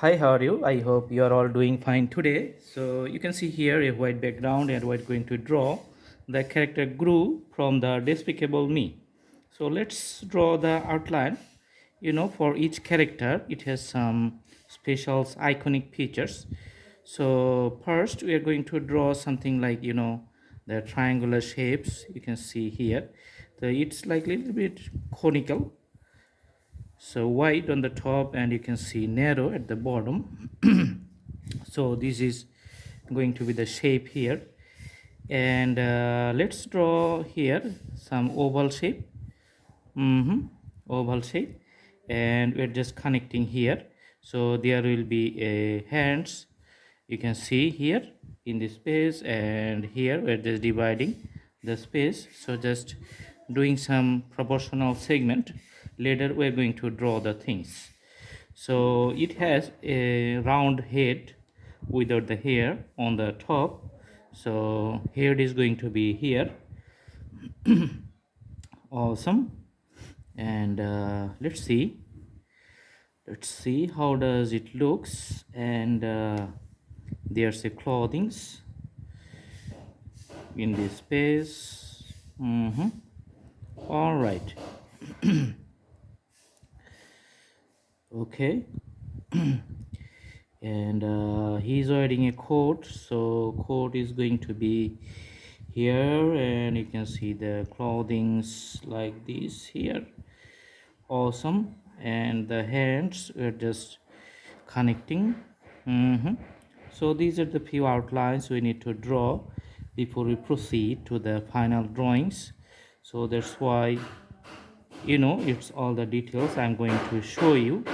Hi, how are you? I hope you are all doing fine today. So you can see here a white background and we're going to draw the character Gru from the Despicable Me. So let's draw the outline. For each character, it has some special iconic features. So first, we are going to draw something like, the triangular shapes you can see here. So it's like a little bit conical, so wide on the top and you can see narrow at the bottom. So this is going to be the shape here, and let's draw here some oval shape. Oval shape, and we're just connecting here, so there will be a hands you can see here in this space, and here we're just dividing the space, so just doing some proportional segment. Later we're going to draw the things. So it has a round head without the hair on the top, so head is going to be here. Awesome. And let's see how does it looks. And there's a clothings in this space. All right. Okay. And he's wearing a coat, so coat is going to be here, and you can see the clothings like this here. Awesome. And the hands are just connecting. So these are the few outlines we need to draw before we proceed to the final drawings. So that's why it's all the details I'm going to show you.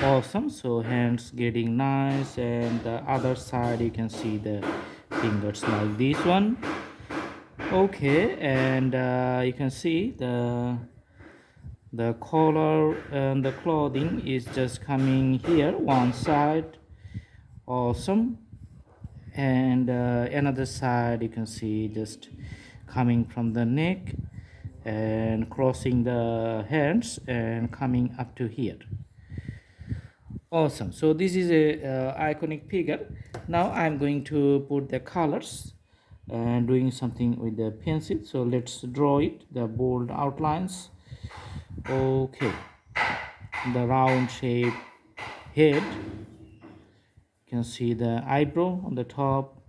Awesome. So hands getting nice, and the other side you can see the fingers like this one. Okay. And you can see the collar and the clothing is just coming here one side. Awesome. And another side you can see just coming from the neck and crossing the hands and coming up to here. Awesome. So this is a iconic figure. Now I'm going to put the colors and doing something with the pencil. So let's draw it, the bold outlines. Okay. The round shape head, you can see the eyebrow on the top.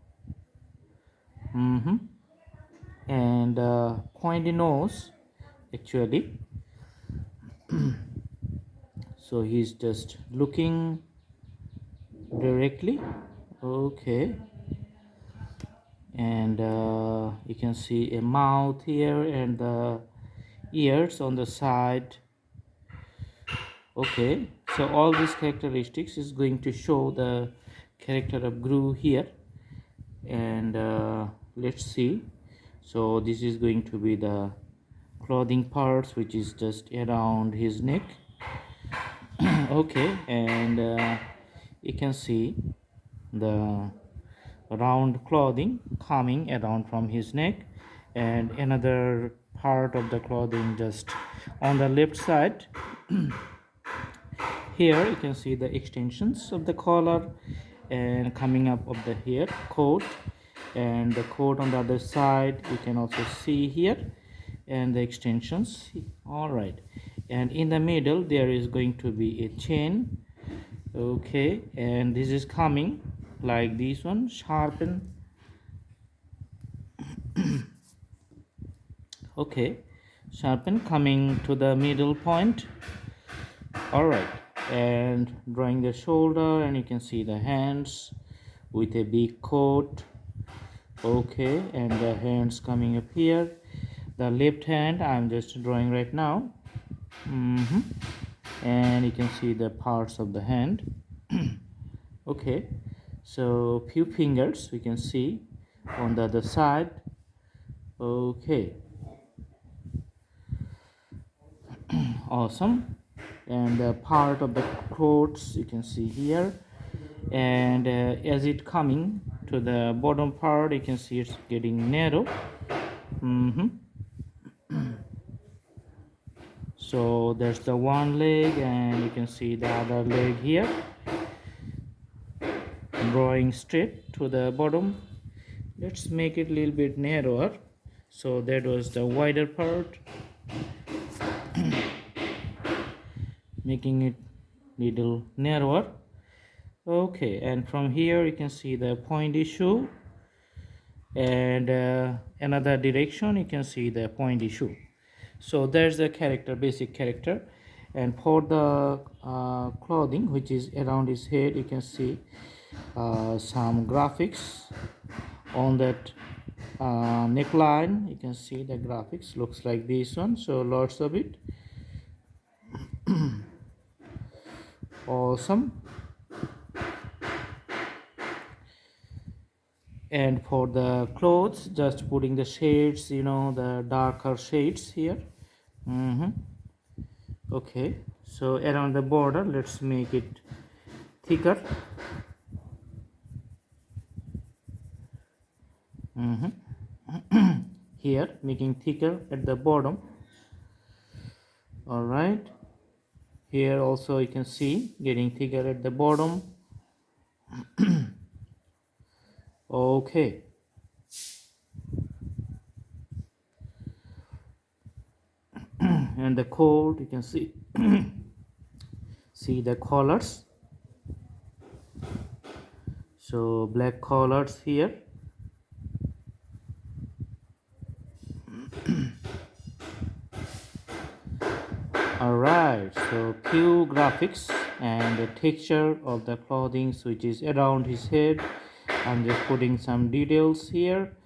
And pointy nose actually. So he's just looking directly. Okay. And you can see a mouth here and the ears on the side. Okay, so all these characteristics is going to show the character of Gru here. And let's see. So this is going to be the clothing parts, which is just around his neck. Okay. And you can see the round clothing coming around from his neck, and another part of the clothing just on the left side. Here you can see the extensions of the collar and coming up of the hair coat, and the coat on the other side you can also see here, and the extensions. All right. And in the middle there is going to be a chain. Okay. And this is coming like this one, sharpen. Okay, sharpen coming to the middle point. All right. And drawing the shoulder, and you can see the hands with a big coat. Okay. And the hands coming up here. The left hand I'm just drawing right now. And you can see the parts of the hand. Okay. So few fingers we can see on the other side. Okay. Awesome. And the part of the quotes you can see here, and as it coming to the bottom part you can see it's getting narrow. So there's the one leg, and you can see the other leg here, drawing straight to the bottom. Let's make it a little bit narrower. So that was the wider part, making it little narrower. Okay, and from here you can see the pointy shoe, and another direction you can see the pointy shoe. So there's the character, basic character. And for the clothing which is around his head, you can see some graphics on that neckline. You can see the graphics looks like this one, so lots of it. Awesome. And for the clothes, just putting the shades, you know, the darker shades here. Okay, so around the border, let's make it thicker. Here, making thicker at the bottom. All right, here also you can see getting thicker at the bottom. Okay, and the coat, you can see see the collars. So black collars here. Alright, so few graphics and the texture of the clothing which is around his head. I'm just putting some details here.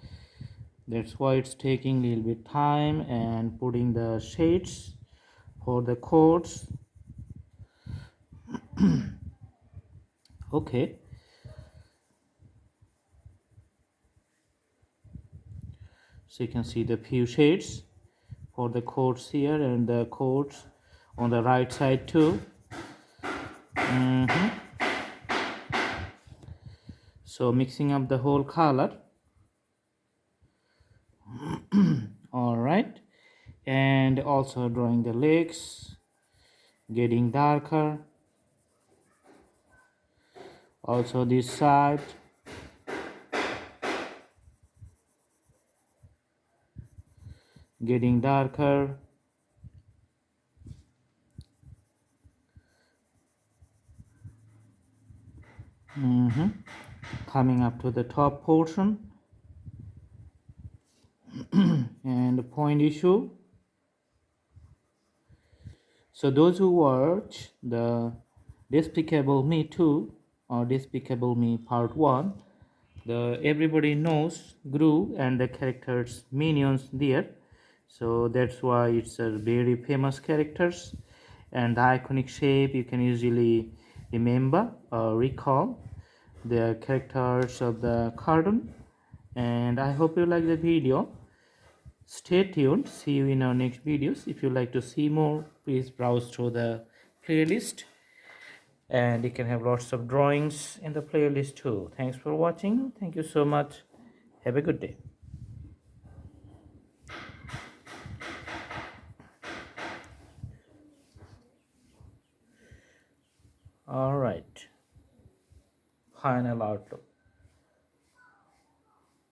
That's why it's taking a little bit time, and putting the shades for the coats. Okay, so you can see the few shades for the coats here, and the coats on the right side too. So mixing up the whole color. All right, and also drawing the legs, getting darker. Also this side. Getting darker. Coming up to the top portion. And the point issue. So those who watch the Despicable Me 2 or Despicable Me Part 1, everybody knows Gru and the characters minions there. So that's why it's a very famous characters, and the iconic shape you can easily remember or recall the characters of the cartoon. And I hope you like the video. Stay tuned. See you in our next videos. If you like to see more, please browse through the playlist, and you can have lots of drawings in the playlist too. Thanks for watching. Thank you so much. Have a good day. All right, final outlook.